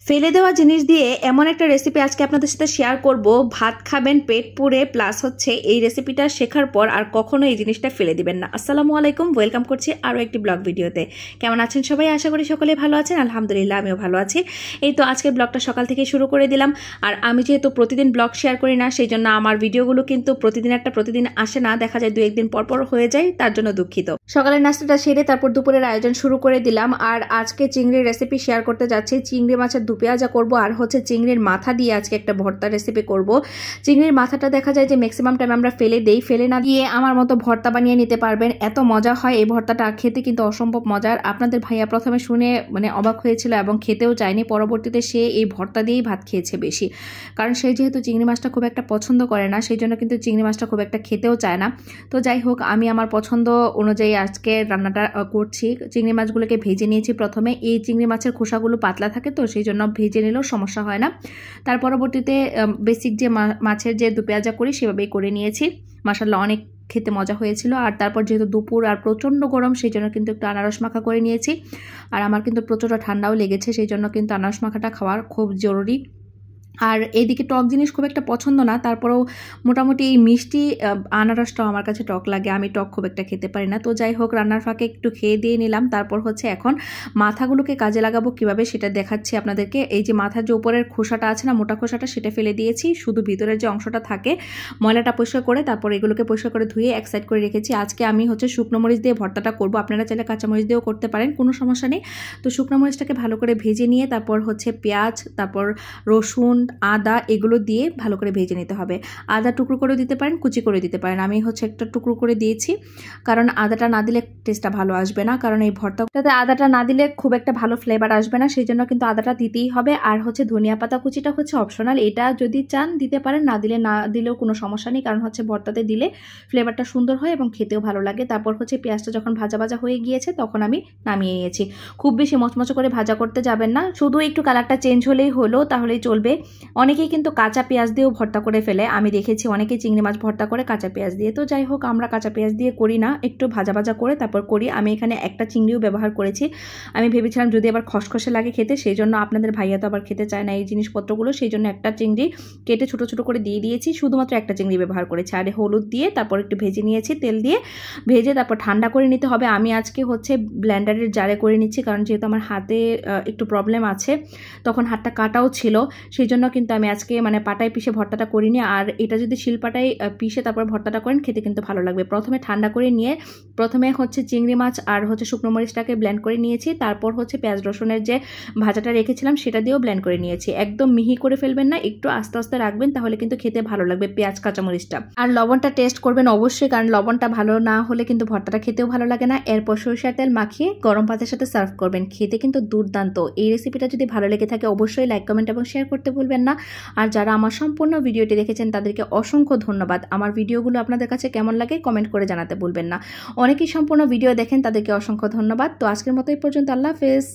ফেলে দেওয়া জিনিস দিয়ে এমন একটা রেসিপি আজকে আপনাদের সাথে শেয়ার করব। ভাত খাবেন পেট পুরে, প্লাস হচ্ছে এই রেসিপিটা শেখার পর আর কখনো এই জিনিসটা ফেলে দিবেন না। আসসালামু আলাইকুম, ওয়েলকাম করছি আরও একটি ব্লগ ভিডিওতে। কেমন আছেন সবাই? আশা করি সকলে ভালো আছেন। আলহামদুলিল্লাহ আমিও ভালো আছি। এই তো আজকের ব্লগটা সকাল থেকে শুরু করে দিলাম। আর আমি যেহেতু প্রতিদিন ব্লগ শেয়ার করি না, সেই জন্য আমার ভিডিওগুলো কিন্তু প্রতিদিন আসে না, দেখা যায় 2-1 দিন পর হয়ে যায়, তার জন্য দুঃখিত। সকালের নাস্তাটা সেরে তারপর দুপুরের আয়োজন শুরু করে দিলাম। আর আজকে চিংড়ির রেসিপি শেয়ার করতে যাচ্ছি। চিংড়ি মাছের পেঁয়াজা করব, আর হচ্ছে চিংড়ির মাথা দিয়ে আজকে একটা ভর্তা রেসিপি করব। চিংড়ির মাথাটা দেখা যায় যে ম্যাক্সিমাম টাইম আমরা ফেলে দেই, ফেলে না দিয়ে আমার মতো ভর্তা বানিয়ে নিতে পারবেন। এত মজা হয় এই ভর্তাটা, খেতে কিন্তু অসম্ভব মজার। আপনাদের ভাইয়া প্রথমে শুনে অবাক হয়েছিল এবং খেতেও চায়নি, পরবর্তীতে সে এই ভর্তা দিয়েই ভাত খেয়েছে বেশি। কারণ সে যেহেতু চিংড়ি মাছটা খুব একটা পছন্দ করে না, সেই জন্য কিন্তু চিংড়ি মাছটা খুব একটা খেতেও চায় না। তো যাই হোক, আমি আমার পছন্দ অনুযায়ী আজকে রান্নাটা করছি। চিংড়ি মাছগুলোকে ভেজে নিয়েছি প্রথমে। এই চিংড়ি মাছের খোসাগুলো পাতলা থাকে, তো সেই জন্য ভেজে নিলেও সমস্যা হয় না। তার পরবর্তীতে বেসিক যে মাছের যে পেঁয়াজা করি সেভাবেই করে নিয়েছি। মাশাআল্লাহ অনেক খেতে মজা হয়েছিল। আর তারপর যেহেতু দুপুর আর প্রচণ্ড গরম, সেই জন্য কিন্তু একটু আনারস মাখা করে নিয়েছি। আর আমার কিন্তু প্রচণ্ড ঠান্ডাও লেগেছে, সেই জন্য কিন্তু আনারস মাখাটা খাওয়ার খুব জরুরি। আর এইদিকে টক জিনিস খুব একটা পছন্দ না, তারপরেও মোটামুটি এই মিষ্টি আনারসটাও আমার কাছে টক লাগে, আমি টক খুব একটা খেতে পারি না। তো যাই হোক, রান্নার ফাঁকে একটু খেয়ে দিয়ে নিলাম। তারপর হচ্ছে এখন মাথাগুলোকে কাজে লাগাবো কিভাবে সেটা দেখাচ্ছি আপনাদেরকে। এই যে মাথার যে উপরের খোসাটা আছে না, মোটা খোসাটা, সেটা ফেলে দিয়েছি। শুধু ভিতরের যে অংশটা থাকে ময়লাটা পরিষ্কার করে তারপর এগুলোকে পরিষ্কার করে ধুয়ে এক সাইড করে রেখেছি। আজকে আমি হচ্ছে শুকনো মরিচ দিয়ে ভর্তাটা করব, আপনারা চাইলে কাঁচামরিচ দিয়েও করতে পারেন, কোনো সমস্যা নেই। তো শুকনো মরিচটাকে ভালো করে ভেজে নিয়ে তারপর হচ্ছে পেঁয়াজ, তারপর রসুন, আদা এগুলো দিয়ে ভালো করে ভেজে নিতে হবে। আদা টুকরো করে দিতে পারেন, কুচি করে দিতে পারেন। আমি হচ্ছে একটা টুকরো করে দিয়েছি, কারণ আদাটা না দিলে টেস্টটা ভালো আসবে না। কারণ এই ভর্তাটাতে আদাটা না দিলে খুব একটা ভালো ফ্লেভার আসবে না, সেই জন্য কিন্তু আদাটা দিতেই হবে। আর হচ্ছে ধনিয়া পাতা কুচিটা হচ্ছে অপশনাল, এটা যদি চান দিতে পারেন, না দিলেও কোনো সমস্যা নেই। কারণ হচ্ছে ভর্তাতে দিলে ফ্লেভারটা সুন্দর হয় এবং খেতেও ভালো লাগে। তারপর হচ্ছে পেঁয়াজটা যখন ভাজা হয়ে গিয়েছে তখন আমি নামিয়ে নিয়েছি। খুব বেশি মচমচে করে ভাজা করতে যাবেন না, শুধু একটু কালারটা চেঞ্জ হলেই হলো, তাহলেই চলবে। অনেকেই কিন্তু কাঁচা পেঁয়াজ দিয়েও ভর্তা করে ফেলে, আমি দেখেছি অনেকেই চিংড়ি মাছ ভর্তা করে কাঁচা পেঁয়াজ দিয়ে। তো যাই হোক, আমরা কাঁচা পেঁয়াজ দিয়ে করি না, একটু ভাজা করে তারপর করি। আমি এখানে একটা চিংড়িও ব্যবহার করেছি। আমি ভেবেছিলাম যদি আবার খসখসে লাগে খেতে, সেই জন্য আপনাদের ভাইয়া তো আবার খেতে চায় না এই জিনিসপত্রগুলো, সেই জন্য একটা চিংড়ি কেটে ছোট করে দিয়ে দিয়েছি। শুধুমাত্র একটা চিংড়ি ব্যবহার করেছি। আর হলুদ দিয়ে তারপর একটু ভেজে নিয়েছি, তেল দিয়ে ভেজে তারপর ঠান্ডা করে নিতে হবে। আমি আজকে হচ্ছে ব্লেন্ডারের জারে করে নিচ্ছি, কারণ যেহেতু আমার হাতে একটু প্রবলেম আছে, তখন হাতটা কাটাও ছিল, সেই জন্য কিন্তু আমি আজকে পাটায় পিষে ভর্তাটা করিনি। আর এটা যদি শিলপাটায় পিষে তারপর ভর্তাটা করেন, খেতে কিন্তু ভালো লাগবে। প্রথমে ঠান্ডা করে নিয়ে প্রথমে হচ্ছে চিংড়ি মাছ আর হচ্ছে শুকনো মরিচটাকে ব্লেন্ড করে নিয়েছি। তারপর হচ্ছে পেঁয়াজ রসুনের যে ভাজাটা রেখেছিলাম সেটা দিয়েও ব্লেন্ড করে নিয়েছি। একদম মিহি করে ফেলবেন না, একটু আস্তে আস্তে রাখবেন, তাহলে কিন্তু খেতে ভালো লাগবে পেঁয়াজ কাঁচামরিচটা। আর লবণটা টেস্ট করবেন অবশ্যই, কারণ লবণটা ভালো না হলে কিন্তু ভর্তাটা খেতেও ভালো লাগে না। এরপর সরিষার তেল মাখিয়ে গরম ভাতের সাথে সার্ভ করবেন, খেতে কিন্তু দুর্দান্ত। এই রেসিপিটা যদি ভালো লেগে থাকে অবশ্যই লাইক, কমেন্ট এবং শেয়ার করতে ভুলবেন না। আর যারা আমার সম্পূর্ণ ভিডিওটি দেখেছেন তাদেরকে অসংখ্য ধন্যবাদ। আমার ভিডিওগুলো আপনাদের কাছে কেমন লাগে কমেন্ট করে জানাতে ভুলবেন না। অনেকেই সম্পূর্ণ ভিডিও দেখেন, তাদেরকে অসংখ্য ধন্যবাদ। তো আজকের মতো এই পর্যন্ত, আল্লাহ হাফেজ।